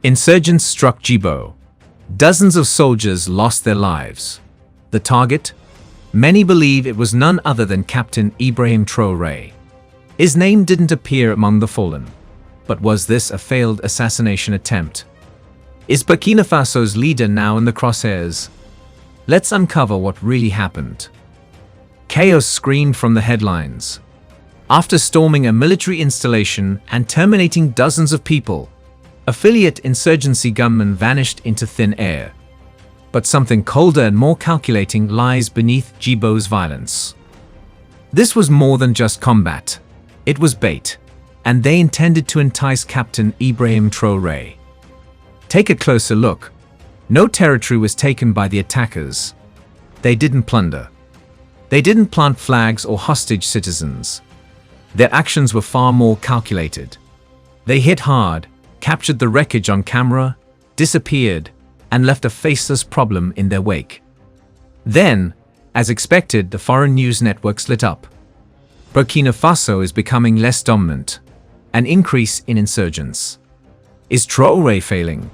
Insurgents struck Jibo. Dozens of soldiers lost their lives. The target? Many believe it was none other than Captain Ibrahim Traoré. His name didn't appear among the fallen. But was this a failed assassination attempt? Is Burkina Faso's leader now in the crosshairs? Let's uncover what really happened. Chaos screamed from the headlines. After storming a military installation and terminating dozens of people, affiliate insurgency gunmen vanished into thin air. But something colder and more calculating lies beneath Djibo's violence. This was more than just combat. It was bait, and they intended to entice Captain Ibrahim Traoré. Take a closer look. No territory was taken by the attackers. They didn't plunder. They didn't plant flags or hostage citizens. Their actions were far more calculated. They hit hard, captured the wreckage on camera, disappeared, and left a faceless problem in their wake. Then, as expected, the foreign news networks lit up. Burkina Faso is becoming less dominant. An increase in insurgents. Is Traoré failing?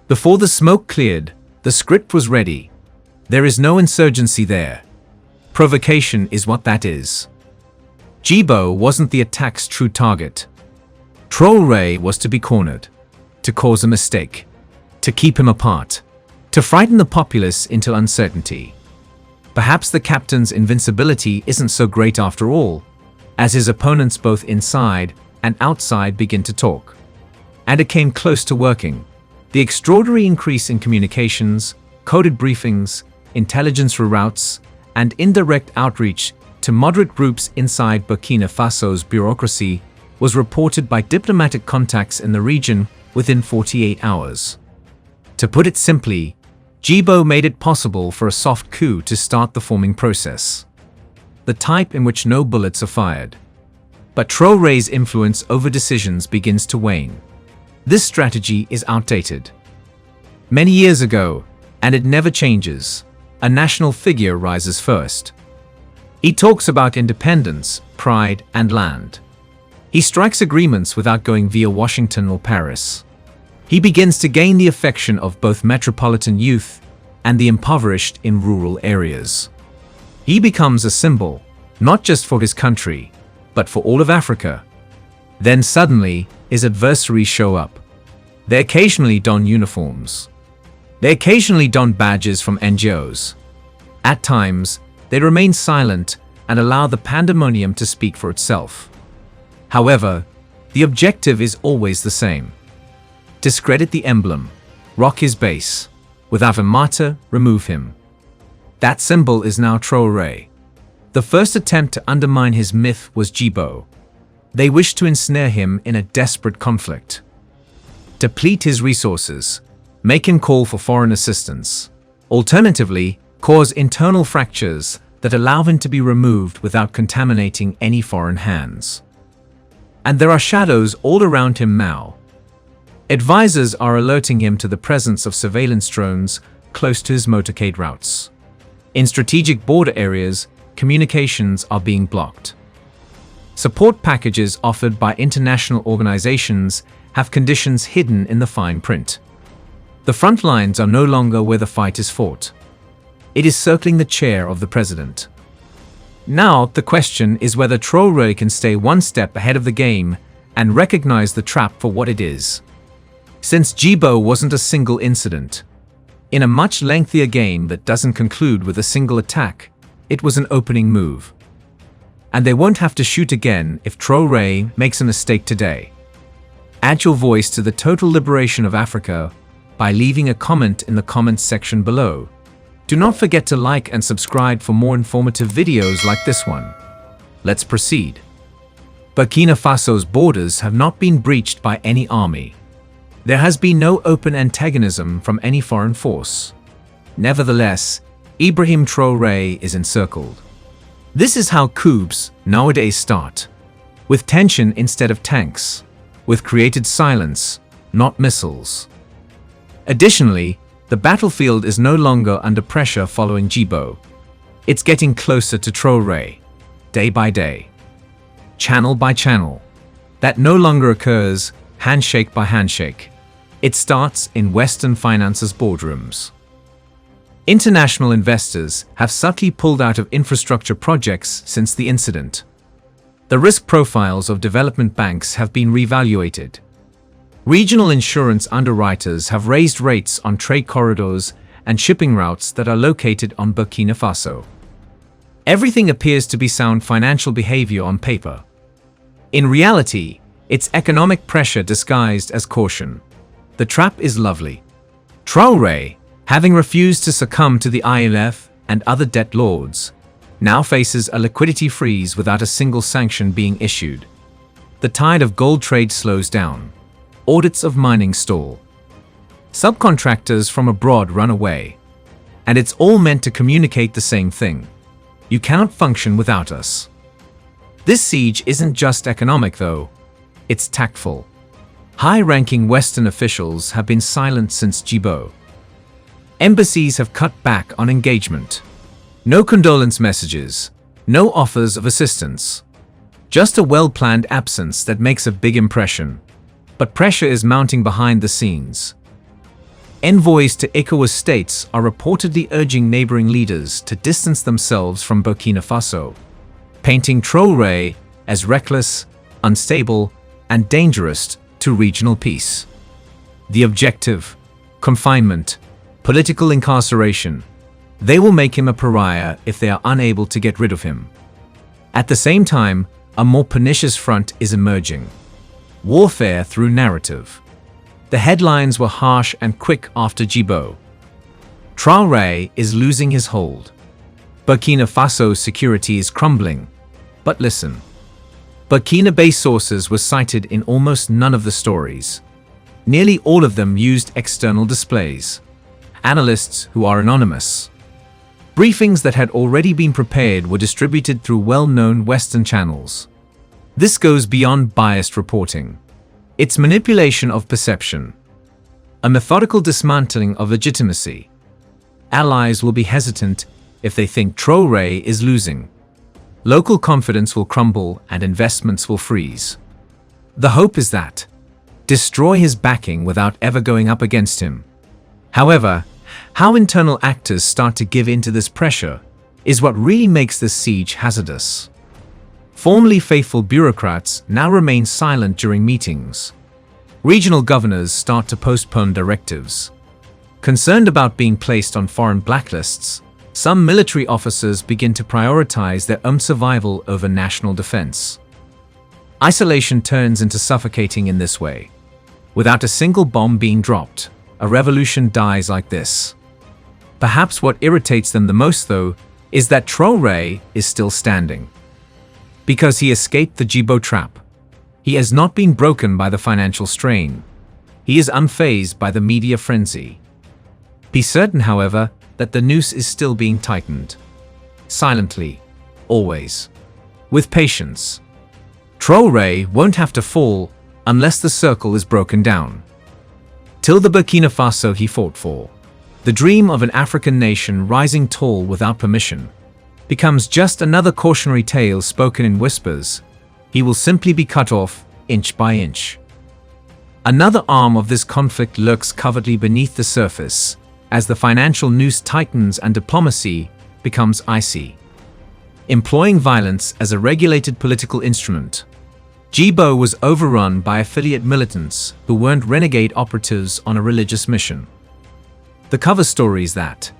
Before the smoke cleared, the script was ready. There is no insurgency there. Provocation is what that is. Jibo wasn't the attack's true target. Traoré was to be cornered, to cause a mistake, to keep him apart, to frighten the populace into uncertainty. Perhaps the captain's invincibility isn't so great after all, as his opponents both inside and outside begin to talk. And it came close to working. The extraordinary increase in communications, coded briefings, intelligence reroutes, and indirect outreach to moderate groups inside Burkina Faso's bureaucracy was reported by diplomatic contacts in the region within 48 hours. To put it simply, Jibo made it possible for a soft coup to start the forming process. The type in which no bullets are fired. But Traoré's influence over decisions begins to wane. This strategy is outdated. Many years ago, and it never changes, a national figure rises first. He talks about independence, pride, and land. He strikes agreements without going via Washington or Paris. He begins to gain the affection of both metropolitan youth and the impoverished in rural areas. He becomes a symbol, not just for his country, but for all of Africa. Then suddenly, his adversaries show up. They occasionally don uniforms. They occasionally don badges from NGOs. At times, they remain silent and allow the pandemonium to speak for itself. However, the objective is always the same. Discredit the emblem, rock his base, without a martyr, remove him. That symbol is now Traoré. The first attempt to undermine his myth was Jibo. They wished to ensnare him in a desperate conflict. Deplete his resources, make him call for foreign assistance. Alternatively, cause internal fractures that allow him to be removed without contaminating any foreign hands. And there are shadows all around him now. Advisors are alerting him to the presence of surveillance drones close to his motorcade routes. In strategic border areas, communications are being blocked. Support packages offered by international organizations have conditions hidden in the fine print. The front lines are no longer where the fight is fought. It is circling the chair of the president. Now, the question is whether Traoré can stay one step ahead of the game and recognize the trap for what it is. Since Jibo wasn't a single incident, in a much lengthier game that doesn't conclude with a single attack, it was an opening move. And they won't have to shoot again if Traoré makes a mistake today. Add your voice to the total liberation of Africa by leaving a comment in the comments section below. Do not forget to like and subscribe for more informative videos like this one. Let's proceed. Burkina Faso's borders have not been breached by any army. There has been no open antagonism from any foreign force. Nevertheless, Ibrahim Traoré is encircled. This is how coups nowadays start. With tension instead of tanks. With created silence, not missiles. Additionally, the battlefield is no longer under pressure following Jibo. It's getting closer to Traoré, day by day. Channel by channel. That no longer occurs handshake by handshake. It starts in Western finances' boardrooms. International investors have subtly pulled out of infrastructure projects since the incident. The risk profiles of development banks have been reevaluated. Regional insurance underwriters have raised rates on trade corridors and shipping routes that are located on Burkina Faso. Everything appears to be sound financial behavior on paper. In reality, it's economic pressure disguised as caution. The trap is lovely. Traoré, having refused to succumb to the IMF and other debt lords, now faces a liquidity freeze without a single sanction being issued. The tide of gold trade slows down. Audits of mining stall. Subcontractors from abroad run away. And it's all meant to communicate the same thing. You cannot function without us. This siege isn't just economic, though. It's tactful. High-ranking Western officials have been silent since Jibo. Embassies have cut back on engagement. No condolence messages, no offers of assistance. Just a well-planned absence that makes a big impression. But pressure is mounting behind the scenes. Envoys to ECOWAS states are reportedly urging neighboring leaders to distance themselves from Burkina Faso, painting Traoré as reckless, unstable, and dangerous to regional peace. The objective: confinement, political incarceration. They will make him a pariah if they are unable to get rid of him. At the same time, a more pernicious front is emerging. Warfare through narrative. The headlines were harsh and quick after Jibo. Traoré is losing his hold. Burkina Faso's security is crumbling. But listen. Burkina-based sources were cited in almost none of the stories. Nearly all of them used external displays. Analysts who are anonymous. Briefings that had already been prepared were distributed through well-known Western channels. This goes beyond biased reporting. It's manipulation of perception. A methodical dismantling of legitimacy. Allies will be hesitant if they think Traoré is losing. Local confidence will crumble and investments will freeze. The hope is that destroy his backing without ever going up against him. However, how internal actors start to give in to this pressure is what really makes this siege hazardous. Formerly faithful bureaucrats now remain silent during meetings. Regional governors start to postpone directives. Concerned about being placed on foreign blacklists, some military officers begin to prioritize their own survival over national defense. Isolation turns into suffocating in this way. Without a single bomb being dropped, a revolution dies like this. Perhaps what irritates them the most, though, is that Traoré is still standing. Because he escaped the Jibo trap. He has not been broken by the financial strain. He is unfazed by the media frenzy. Be certain, however, that the noose is still being tightened. Silently. Always. With patience. Traoré won't have to fall unless the circle is broken down. Till the Burkina Faso he fought for, the dream of an African nation rising tall without permission, becomes just another cautionary tale spoken in whispers. He will simply be cut off, inch by inch. Another arm of this conflict lurks covertly beneath the surface, as the financial noose tightens and diplomacy becomes icy. Employing violence as a regulated political instrument, Jibo was overrun by affiliate militants who weren't renegade operatives on a religious mission. The cover story is that,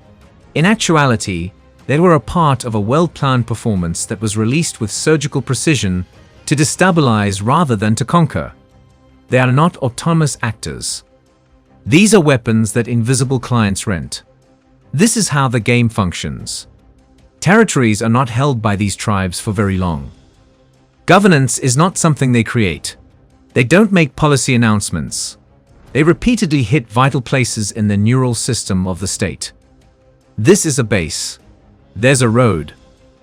in actuality, they were a part of a well-planned performance that was released with surgical precision to destabilize rather than to conquer. They are not autonomous actors. These are weapons that invisible clients rent. This is how the game functions. Territories are not held by these tribes for very long. Governance is not something they create. They don't make policy announcements. They repeatedly hit vital places in the neural system of the state. This is a base. There's a road,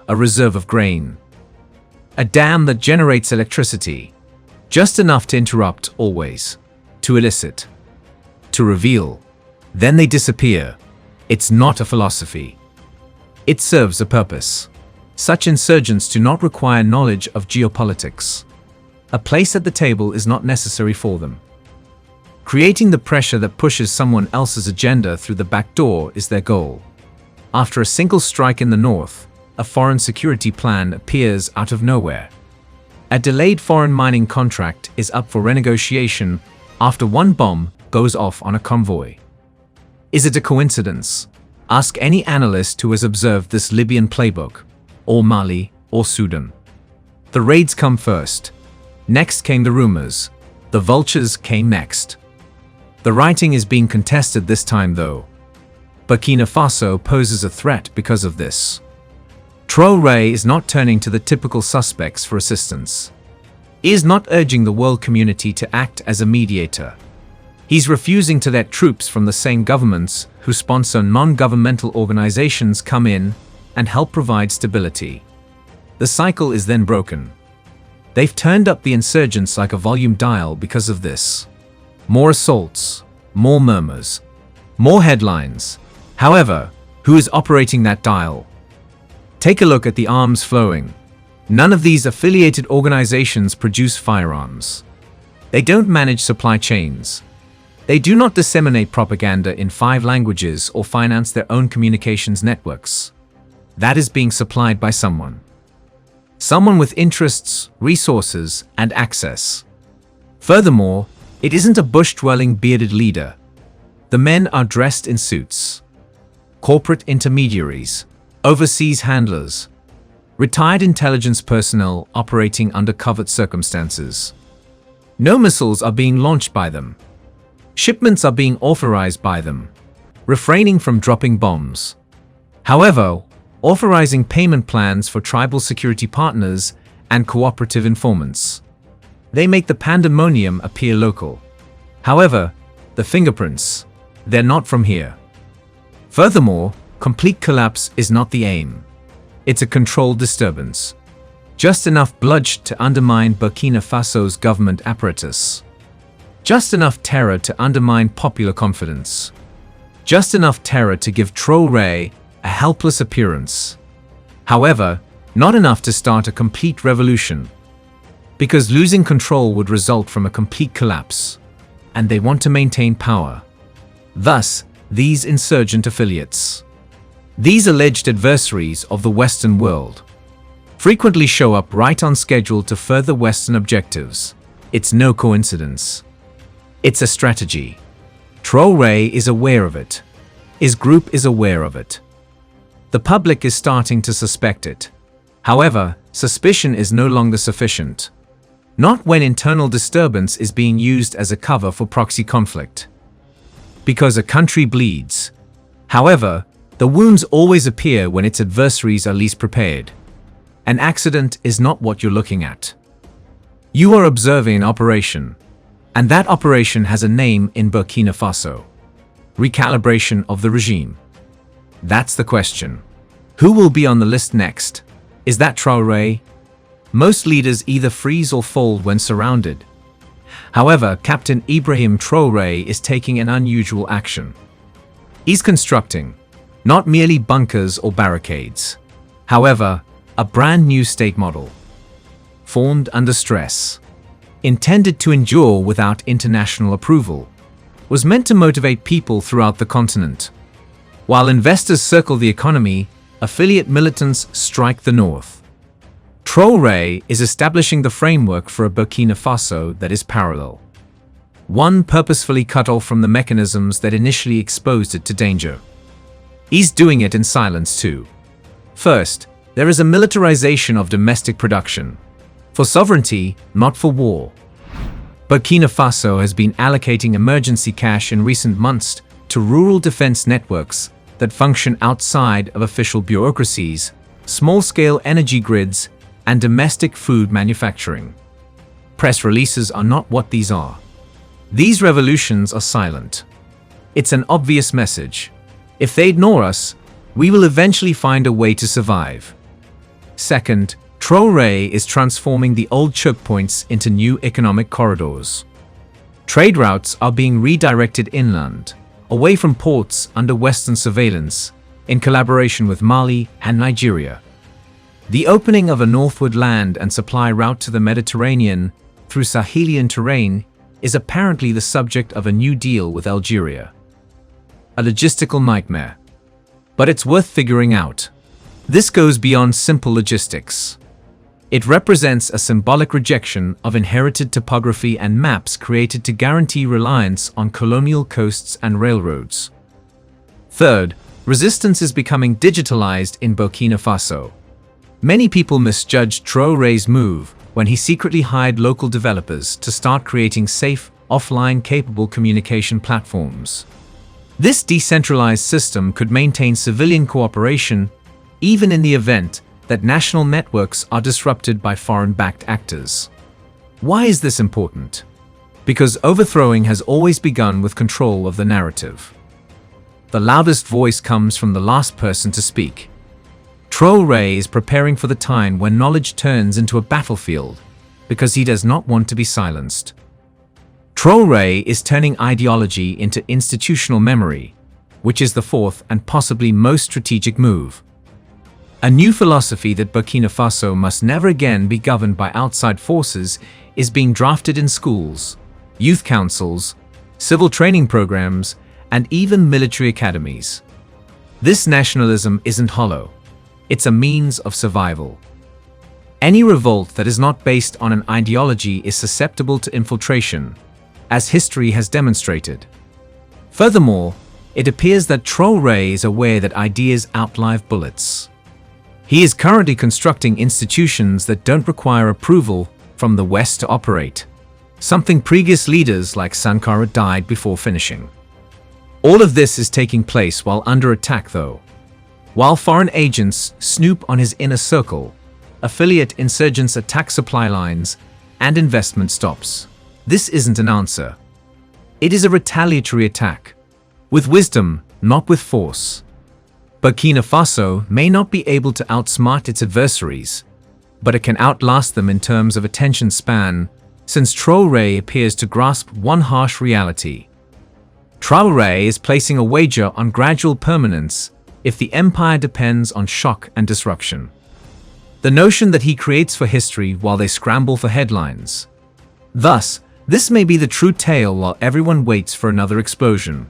a reserve of grain, a dam that generates electricity, just enough to interrupt always, to elicit, to reveal. Then they disappear. It's not a philosophy. It serves a purpose. Such insurgents do not require knowledge of geopolitics. A place at the table is not necessary for them. Creating the pressure that pushes someone else's agenda through the back door is their goal. After a single strike in the north, a foreign security plan appears out of nowhere. A delayed foreign mining contract is up for renegotiation after one bomb goes off on a convoy. Is it a coincidence? Ask any analyst who has observed this Libyan playbook, or Mali, or Sudan. The raids come first. Next came the rumors. The vultures came next. The writing is being contested this time though. Burkina Faso poses a threat because of this. Traoré is not turning to the typical suspects for assistance. He is not urging the world community to act as a mediator. He's refusing to let troops from the same governments who sponsor non-governmental organizations come in and help provide stability. The cycle is then broken. They've turned up the insurgents like a volume dial because of this. More assaults, more murmurs, more headlines. However, who is operating that dial? Take a look at the arms flowing. None of these affiliated organizations produce firearms. They don't manage supply chains. They do not disseminate propaganda in 5 languages or finance their own communications networks. That is being supplied by someone. Someone with interests, resources, and access. Furthermore, it isn't a bush-dwelling bearded leader. The men are dressed in suits. Corporate intermediaries, overseas handlers, retired intelligence personnel operating under covert circumstances. No missiles are being launched by them. Shipments are being authorized by them, refraining from dropping bombs. However, authorizing payment plans for tribal security partners and cooperative informants. They make the pandemonium appear local. However, the fingerprints, they're not from here. Furthermore, complete collapse is not the aim. It's a controlled disturbance. Just enough bloodshed to undermine Burkina Faso's government apparatus. Just enough terror to undermine popular confidence. Just enough terror to give Traoré a helpless appearance. However, not enough to start a complete revolution. Because losing control would result from a complete collapse. And they want to maintain power. Thus, these insurgent affiliates. These alleged adversaries of the Western world frequently show up right on schedule to further Western objectives. It's no coincidence. It's a strategy. Traoré is aware of it. His group is aware of it. The public is starting to suspect it. However, suspicion is no longer sufficient. Not when internal disturbance is being used as a cover for proxy conflict. Because a country bleeds. However, the wounds always appear when its adversaries are least prepared. An accident is not what you're looking at. You are observing an operation. And that operation has a name in Burkina Faso. Recalibration of the regime. That's the question. Who will be on the list next? Is that Traoré? Most leaders either freeze or fold when surrounded. However, Captain Ibrahim Traoré is taking an unusual action. He's constructing, not merely bunkers or barricades. However, a brand new state model. Formed under stress. Intended to endure without international approval. Was meant to motivate people throughout the continent. While investors circle the economy, affiliate militants strike the north. Traoré is establishing the framework for a Burkina Faso that is parallel. One purposefully cut off from the mechanisms that initially exposed it to danger. He's doing it in silence too. First, there is a militarization of domestic production. For sovereignty, not for war. Burkina Faso has been allocating emergency cash in recent months to rural defense networks that function outside of official bureaucracies, small-scale energy grids, and domestic food manufacturing. Press releases are not what these are. These revolutions are silent. It's an obvious message. If they ignore us, we will eventually find a way to survive. Second, Traoré is transforming the old choke points into new economic corridors. Trade routes are being redirected inland, away from ports under Western surveillance, in collaboration with Mali and Nigeria. The opening of a northward land and supply route to the Mediterranean through Sahelian terrain is apparently the subject of a new deal with Algeria. A logistical nightmare. But it's worth figuring out. This goes beyond simple logistics. It represents a symbolic rejection of inherited topography and maps created to guarantee reliance on colonial coasts and railroads. Third, resistance is becoming digitalized in Burkina Faso. Many people misjudged Traoré's move when he secretly hired local developers to start creating safe, offline-capable communication platforms. This decentralized system could maintain civilian cooperation even in the event that national networks are disrupted by foreign-backed actors. Why is this important? Because overthrowing has always begun with control of the narrative. The loudest voice comes from the last person to speak. Traoré is preparing for the time when knowledge turns into a battlefield because he does not want to be silenced. Traoré is turning ideology into institutional memory, which is the fourth and possibly most strategic move. A new philosophy that Burkina Faso must never again be governed by outside forces is being drafted in schools, youth councils, civil training programs, and even military academies. This nationalism isn't hollow. It's a means of survival. Any revolt that is not based on an ideology is susceptible to infiltration, as history has demonstrated. Furthermore, it appears that Traoré is aware that ideas outlive bullets. He is currently constructing institutions that don't require approval from the West to operate, something previous leaders like Sankara died before finishing. All of this is taking place while under attack though. While foreign agents snoop on his inner circle, affiliate insurgents attack supply lines and investment stops. This isn't an answer. It is a retaliatory attack. With wisdom, not with force. Burkina Faso may not be able to outsmart its adversaries, but it can outlast them in terms of attention span, since Traoré appears to grasp one harsh reality. Traoré is placing a wager on gradual permanence if the empire depends on shock and disruption. The notion that he creates for history while they scramble for headlines. Thus, this may be the true tale while everyone waits for another explosion.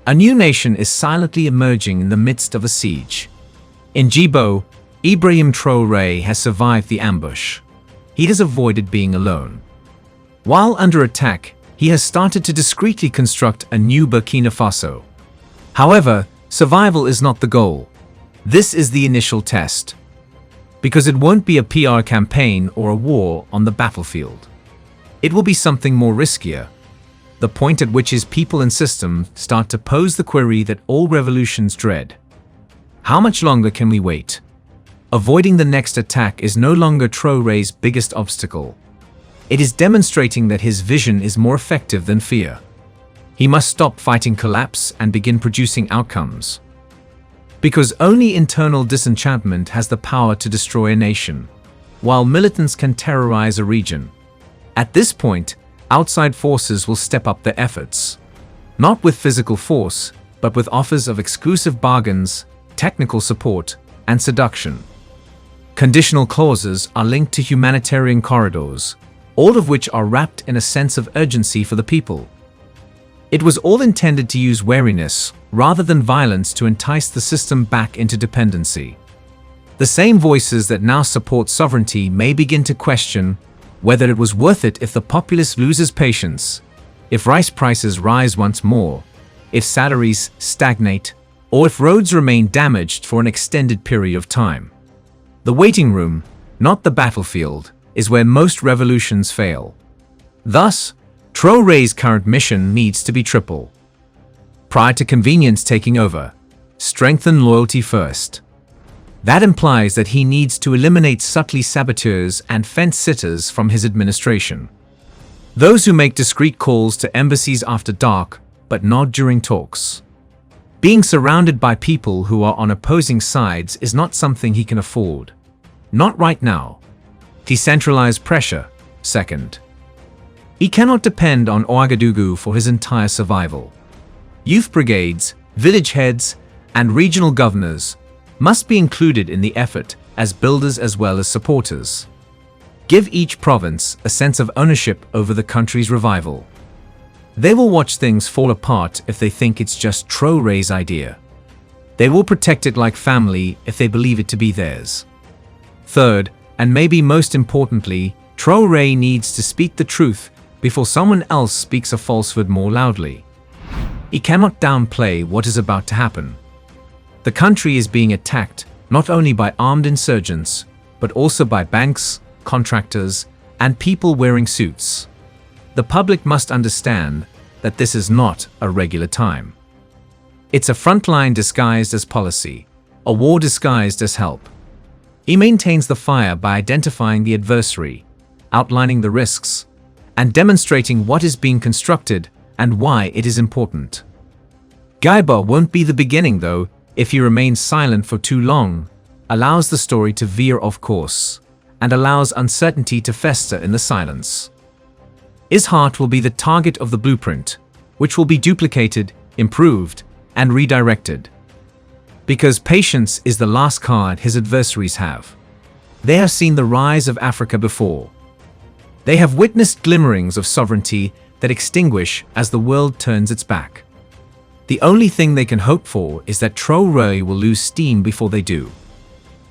A new nation is silently emerging in the midst of a siege. In Jibo, Ibrahim Traoré has survived the ambush. He has avoided being alone. While under attack, he has started to discreetly construct a new Burkina Faso. However, survival is not the goal. This is the initial test. Because it won't be a PR campaign or a war on the battlefield. It will be something more riskier. The point at which his people and system start to pose the query that all revolutions dread. How much longer can we wait? Avoiding the next attack is no longer Traoré's biggest obstacle. It is demonstrating that his vision is more effective than fear. He must stop fighting collapse and begin producing outcomes. Because only internal disenchantment has the power to destroy a nation, while militants can terrorize a region. At this point, outside forces will step up their efforts. Not with physical force, but with offers of exclusive bargains, technical support, and seduction. Conditional clauses are linked to humanitarian corridors, all of which are wrapped in a sense of urgency for the people. It was all intended to use wariness, rather than violence, to entice the system back into dependency. The same voices that now support sovereignty may begin to question whether it was worth it if the populace loses patience, if rice prices rise once more, if salaries stagnate, or if roads remain damaged for an extended period of time. The waiting room, not the battlefield, is where most revolutions fail. Thus, Traoré's current mission needs to be triple. Prior to convenience taking over, strengthen loyalty first. That implies that he needs to eliminate subtly saboteurs and fence-sitters from his administration. Those who make discreet calls to embassies after dark, but nod during talks. Being surrounded by people who are on opposing sides is not something he can afford. Not right now. Decentralized pressure, second. He cannot depend on Ouagadougou for his entire survival. Youth brigades, village heads, and regional governors must be included in the effort as builders as well as supporters. Give each province a sense of ownership over the country's revival. They will watch things fall apart if they think it's just Traoré's idea. They will protect it like family if they believe it to be theirs. Third, and maybe most importantly, Traoré needs to speak the truth before someone else speaks a falsehood more loudly. He cannot downplay what is about to happen. The country is being attacked not only by armed insurgents, but also by banks, contractors, and people wearing suits. The public must understand that this is not a regular time. It's a frontline disguised as policy, a war disguised as help. He maintains the fire by identifying the adversary, outlining the risks, and demonstrating what is being constructed and why it is important. Jibo won't be the beginning though if he remains silent for too long, allows the story to veer off course, and allows uncertainty to fester in the silence. His heart will be the target of the blueprint, which will be duplicated, improved, and redirected. Because patience is the last card his adversaries have. They have seen the rise of Africa before. They have witnessed glimmerings of sovereignty that extinguish as the world turns its back. The only thing they can hope for is that Traoré will lose steam before they do.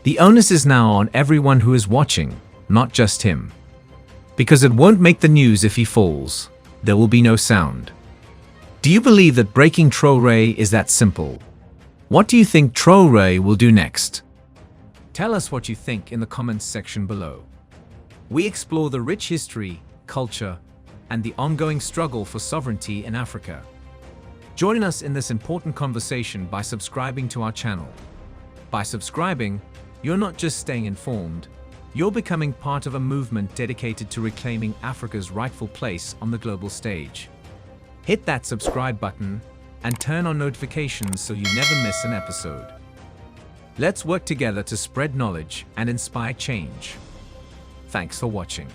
The onus is now on everyone who is watching, not just him. Because it won't make the news if he falls. There will be no sound. Do you believe that breaking Traoré is that simple? What do you think Traoré will do next? Tell us what you think in the comments section below. We explore the rich history, culture, and the ongoing struggle for sovereignty in Africa. Join us in this important conversation by subscribing to our channel. By subscribing, you're not just staying informed, you're becoming part of a movement dedicated to reclaiming Africa's rightful place on the global stage. Hit that subscribe button and turn on notifications so you never miss an episode. Let's work together to spread knowledge and inspire change. Thanks for watching.